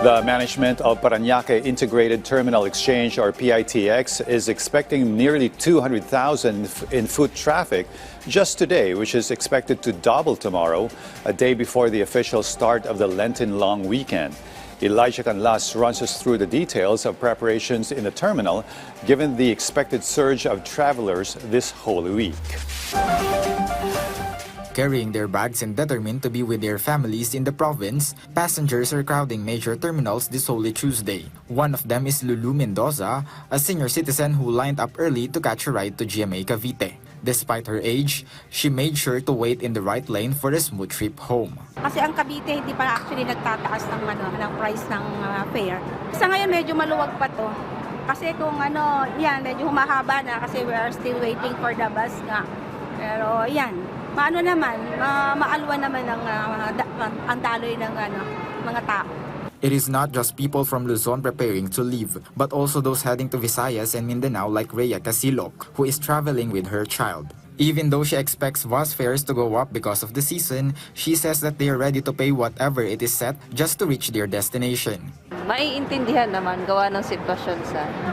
The management of Parañaque Integrated Terminal Exchange, or PITX, is expecting nearly 200,000 in foot traffic just today, which is expected to double tomorrow, a day before the official start of the Lenten long weekend. Elijah Canlas runs us through the details of preparations in the terminal, given the expected surge of travelers this Holy Week. Carrying their bags and determined to be with their families in the province, passengers are crowding major terminals this Holy Tuesday. One of them is Lulu Mendoza, a senior citizen who lined up early to catch a ride to GMA Cavite. Despite her age, she made sure to wait in the right lane for a smooth trip home. Kasi ang Cavite hindi pa actually nagtataas ng price ng fare. Sa ngayon medyo maluwag pa to. Kasi kung medyo humahaba na kasi we are still waiting for the bus nga. Pero yan, maalwa naman ang daloy ng mga tao. It is not just people from Luzon preparing to leave, but also those heading to Visayas and Mindanao like Rhea Casilok, who is traveling with her child. Even though she expects bus fares to go up because of the season, she says that they are ready to pay whatever it is set just to reach their destination. Maiintindihan naman, gawa ng sitwasyon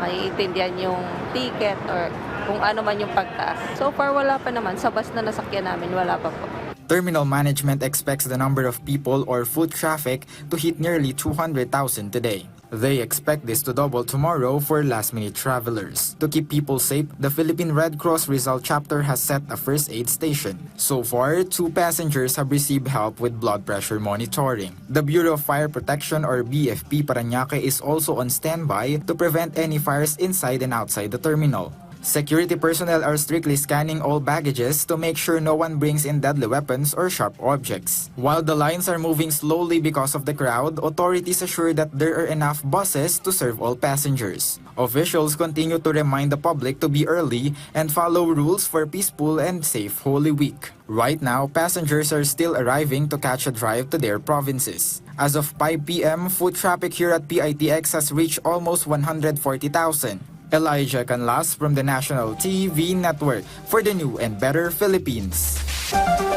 maiintindihan yung ticket or kung ano man yung pagtaas. So far wala pa naman, sa bus na nasakyan namin, wala pa po. Terminal management expects the number of people or foot traffic to hit nearly 200,000 today. They expect this to double tomorrow for last-minute travelers. To keep people safe, the Philippine Red Cross Rizal chapter has set a first aid station. So far, 2 passengers have received help with blood pressure monitoring. The Bureau of Fire Protection, or BFP Parañaque, is also on standby to prevent any fires inside and outside the terminal. Security personnel are strictly scanning all baggages to make sure no one brings in deadly weapons or sharp objects. While the lines are moving slowly because of the crowd, authorities assure that there are enough buses to serve all passengers. Officials continue to remind the public to be early and follow rules for peaceful and safe Holy Week. Right now, passengers are still arriving to catch a drive to their provinces. As of 5 p.m., foot traffic here at PITX has reached almost 140,000. Elijah Canlas from the National TV Network for the New and Better Philippines.